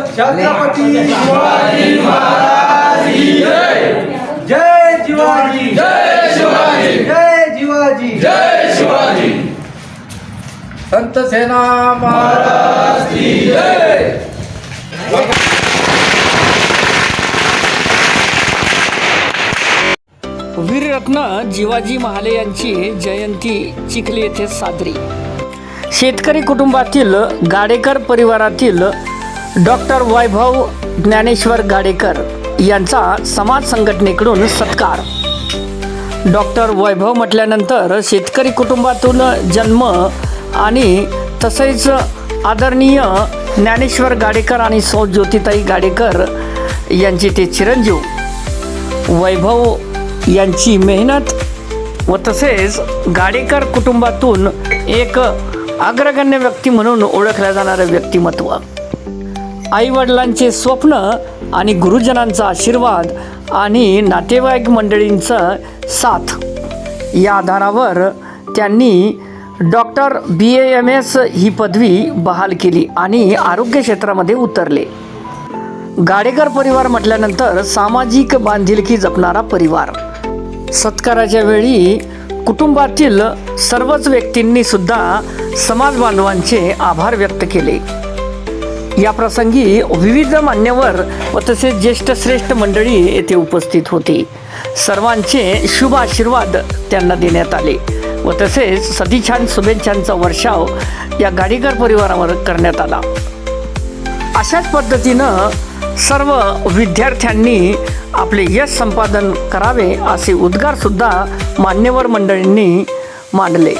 छत्रपती शिवाजी महाराज की जय। जय शिवाजी, जय शिवाजी, जय शिवाजी, जय शिवाजी। संत सेना महाराज की जय। वीररत्न जिवाजी महाले यांची जयंती चिखली येथे साजरी। शेतकरी कुटुंबातील गाडेकर परिवारातील डॉक्टर वैभव ज्ञानेश्वर गाडेकर यांचा समाज संघटनेकडून सत्कार। डॉक्टर वैभव म्हटल्यानंतर शेतकरी कुटुंबातून जन्म आणि तसेच आदरणीय ज्ञानेश्वर गाडेकर आणि सौ ज्योतिताई गाडेकर यांचे ते चिरंजीव वैभव यांची मेहनत व तसेच गाडेकर कुटुंबातून एक अग्रगण्य व्यक्ती म्हणून ओळखल्या जाणारे व्यक्तिमत्व, आईवडिलांचे स्वप्न आणि गुरुजनांचा आशीर्वाद आणि नातेवाईक मंडळींचा साथ या आधारावर त्यांनी डॉक्टर BAMS ही पदवी बहाल केली आणि आरोग्य क्षेत्रामध्ये उतरले। गाडेकर परिवार म्हटल्यानंतर सामाजिक बांधिलकी जपणारा परिवार। सत्काराच्या वेळी कुटुंबातील सर्वच व्यक्तींनी सुद्धा समाज बांधवांचे आभार व्यक्त केले। या प्रसंगी विविध मान्यवर व तसेच ज्येष्ठ श्रेष्ठ मंडळी येथे उपस्थित होती। सर्वांचे शुभ आशीर्वाद त्यांना देण्यात आले व तसेच सदिच्छान शुभेच्छांचा वर्षाव या गाडेकर परिवारावर करण्यात आला। अशाच पद्धतीनं सर्व विद्यार्थ्यांनी आपले यश संपादन करावे असे उद्गार सुद्धा मान्यवर मंडळींनी मांडले।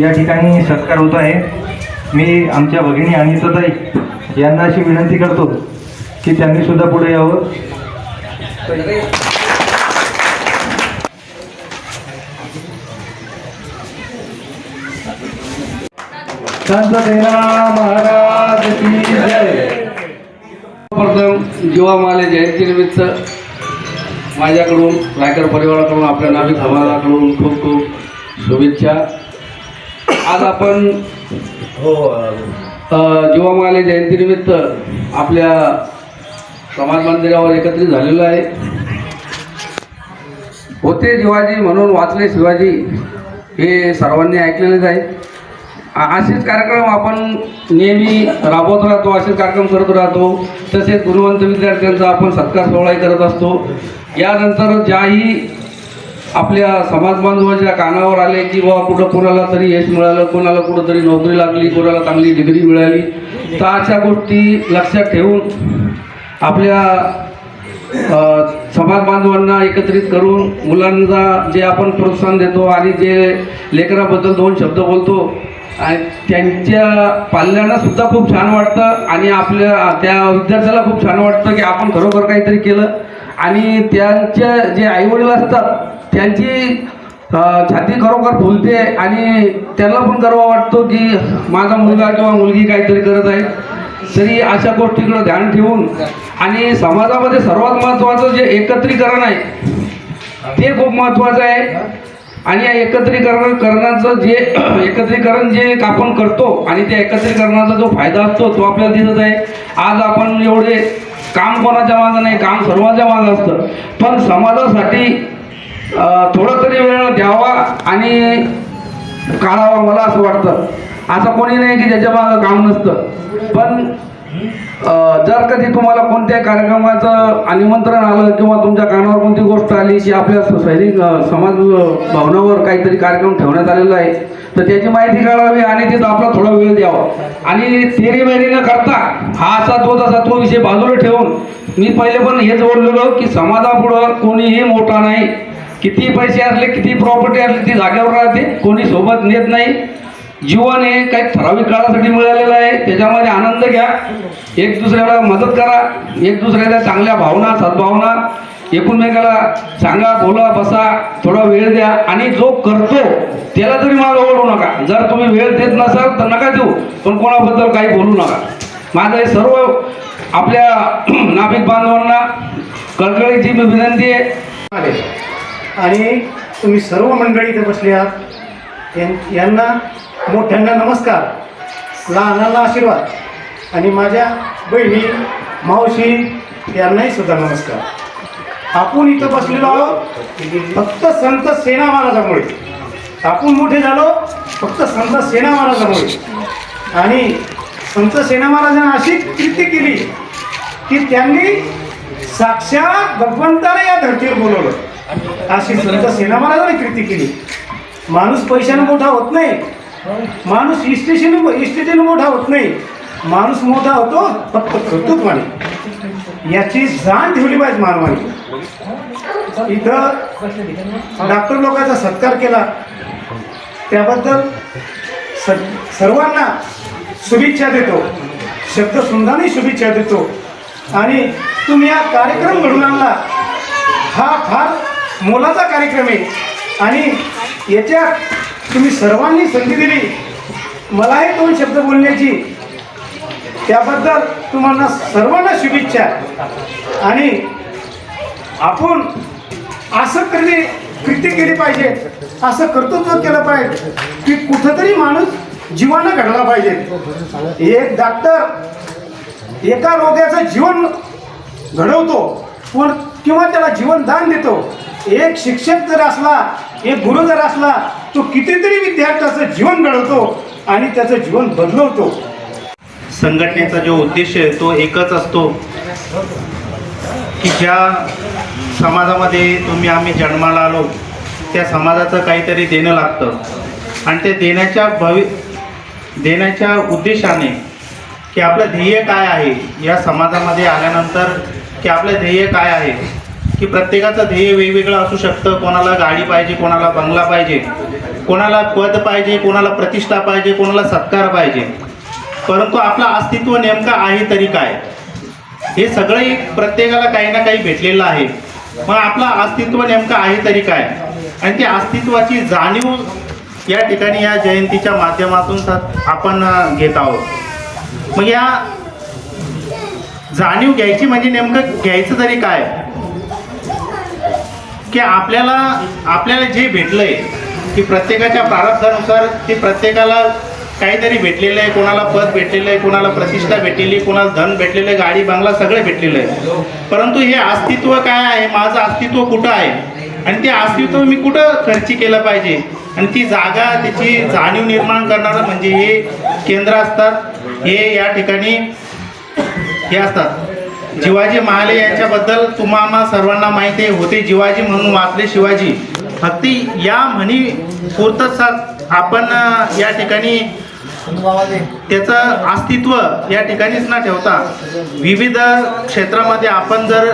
या ठिकाणी सत्कार होत आहे। मी आमच्या भगिनी अनिताताई यांना अशी विनंती करतो की त्यांनी सुद्धा पुढे यावं। संत सेना महाराज की जय। प्रथम जीवा महाले जयंतीनिमित्त माझ्याकडून रायकर परिवाराकडून आपल्या नाभिक समाजाकडून खूप खूप शुभेच्छा। आज आपण जीवा महाले जयंतीनिमित्त आपल्या समाज मंदिरावर एकत्रित झालेलो आहे। होते जिवाजी म्हणून वाचले शिवाजी हे सर्वांनी ऐकलेलेच आहे। असेच कार्यक्रम आपण नेहमी राबवत राहतो, असेच कार्यक्रम करत राहतो। तसेच गुणवंत विद्यार्थ्यांचा आपण सत्कार सोहळाही करत असतो। यानंतर ज्याही आपल्या समाज बांधवांच्या कानावर आले की बाबा कुठं कोणाला तरी यश मिळालं, कोणाला कुठं तरी नोकरी लागली, कोणाला चांगली डिग्री मिळाली, तर अशा गोष्टी लक्षात ठेवून आपल्या समाज बांधवांना एकत्रित करून मुलांना जे आपण प्रोत्साहन देतो आणि जे लेकराबद्दल दोन शब्द बोलतो आणि त्यांच्या पाल्यांना सुद्धा खूप छान वाटतं आणि आपल्या त्या विद्यार्थ्याला खूप छान वाटतं की आपण खरोखर काहीतरी केलं। आणि त्यांच्या जे आईवडील असतात त्यांची छाती खरोखर फुलते आणि त्यांना पण गर्व वाटतो की माझा मुलगा किंवा मुलगी काहीतरी करत आहे। तरी अशा गोष्टीकडे ध्यान ठेवून आणि समाजामध्ये सर्वात महत्त्वाचं जे एकत्रीकरण आहे ते खूप महत्त्वाचं आहे। आणि या एकत्रीकरण जे आपण करतो आणि त्या एकत्रीकरणाचा जो फायदा असतो तो आपल्याला दिसत आहे। आज आपण एवढे काम कोणाच्या मागं नाही, काम सर्वांच्या मागं असतं, पण समाजासाठी थोडा तरी वेळ द्यावा आणि काढावा मला असं वाटतं। असं कोणी नाही की ज्याच्या मागं काम नसतं, पण जर कधी तुम्हाला कोणत्याही कार्यक्रमाचं निमंत्रण आलं किंवा तुमच्या कानावर कोणती गोष्ट आली की आपल्या सैनिक समाज भवनावर काहीतरी कार्यक्रम ठेवण्यात आलेला आहे, तर त्याची माहिती काढावी आणि तिथं आपला थोडा वेळ द्यावा। आणि तेरी मेरी न करता हा असा तो विषय बाजूला ठेवून मी पहिले पण हेच बोललेलो की समाजापुढं कोणीही मोठा नाही। किती पैसे असले, किती प्रॉपर्टी असली ती जागेवर राहते, कोणी सोबत नेत नाही। जीवन हे काही ठराविक काळासाठी मिळालेलं आहे, त्याच्यामध्ये आनंद घ्या, एक दुसऱ्याला मदत करा, एक दुसऱ्याला चांगल्या भावना सद्भावना एकमेकाला सांगा, बोला, बसा, थोडा वेळ द्या आणि जो करतो त्याला तरी मागं ओढू नका। जर तुम्ही वेळ देत नसाल तर नका देऊ, पण कोणाबद्दल काही बोलू नका। माझं हे सर्व आपल्या नाभिक बांधवांना कळकळीची मी विनंती आहे। आणि तुम्ही सर्व मंडळी इथे बसले आहात यांना मोठ्यांना नमस्कार, लहानांना आशीर्वाद आणि माझ्या बहिणी मावशी यांनाही सुद्धा नमस्कार. आपण इथं बसलेलो आहोत फक्त संत सेना महाराजामुळे. आपण मोठे झालो फक्त संत सेना महाराजामुळे. आणि संत सेना महाराजांनी अशी कृती केली की त्यांनी साक्षात भगवंताला या धरतीवर बोलवलं. अशी संत सेना महाराजांनी कृती केली. माणूस पैशाने मोठा होत नाही, माणूस इस्टेटीने मोठा होत नाही, माणूस मोठा होतो फक्त कर्तृत्वाने. याची जाण ठेवली पाहिजे मानवाने. इथं डॉक्टर लोकांचा सत्कार केला त्याबद्दल सर्वांना शुभेच्छा देतो, शब्दसुंदराने शुभेच्छा देतो. आणि तुम्ही हा कार्यक्रम घडून आणला, हा फार मोलाचा कार्यक्रम आहे. आणि याच्यात तुम्ही सर्वांनी संधी दिली मलाही 2 शब्द बोलण्याची, त्याबद्दल तुम्हाला सर्वांना शुभेच्छा. आणि आपण असं कृती केली पाहिजे, असं कर्तृत्व केलं पाहिजे की कुठंतरी माणूस जीवानं घडला पाहिजे. एक डॉक्टर एका रोग्याचं जीवन घडवतो पण किंवा त्याला जीवनदान देतो. एक शिक्षक जर असला, एक गुरु जर असला, तो कितीतरी विद्यार्थ्याचं जीवन घडवतो आणि त्याचं जीवन बदलवतो. संघटनेचा जो उद्देश आहे तो एकच असतो की ज्या समाजामध्ये आम्ही जन्माला आलो त्या समाजाचं काहीतरी देणं लागतं. आणि ते देण्याच्या उद्देशाने की आपलं ध्येय काय आहे, या समाजामध्ये आल्यानंतर की आपलं ध्येय काय आहे, की प्रत्येकाचं ध्येय वेगवेगळं असू शकतं. कोणाला गाडी पाहिजे, कोणाला बंगला पाहिजे, कोणाला पद पाहिजे, कोणाला प्रतिष्ठा पाहिजे, कोणाला सत्कार पाहिजे. परंतु आपलं अस्तित्व नेमकं आहे तरी काय, हे सगळं प्रत्येकाला काही ना काही भेटलेलं आहे. मग आपलं अस्तित्व नेमकं आहे तरी काय, आणि त्या अस्तित्वाची जाणीव या ठिकाणी या जयंतीच्या माध्यमातून आपण घेत आहोत. मग या जाणीव घ्यायची म्हणजे नेमकं घ्यायचं तरी काय, की आपल्याला जे भेटलंय की प्रत्येकाच्या प्रारब्धानुसार ते प्रत्येकाला काहीतरी भेटलेलं आहे. कोणाला पद भेटलेलं आहे, कोणाला प्रतिष्ठा भेटलेली, कोणाला धन भेटलेलं आहे, गाडी बंगला सगळं भेटलेलं आहे. परंतु हे अस्तित्व काय आहे, माझं अस्तित्व कुठं आहे आणि ते अस्तित्व मी कुठं खर्ची केलं पाहिजे, आणि ती जागा त्याची जाणीव निर्माण करणारं म्हणजे हे केंद्र असतात. हे या ठिकाणी हे असतात. शिवाजी महाले यांच्याबद्दल तुम्हाला सर्वांना माहिती आहे, होते जिवाजी म्हणून वाचले शिवाजी. फक्त या म्हणी पुरतच आपण या ठिकाणी त्याचं अस्तित्व या ठिकाणीच न ठेवता विविध क्षेत्रामध्ये आपण जर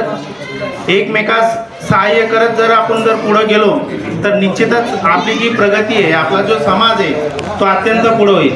एकमेकास सहाय्य करत जर आपण जर पुढे गेलो तर निश्चितच आपली जी प्रगती आहे, आपला जो समाज आहे तो अत्यंत पुढे होईल.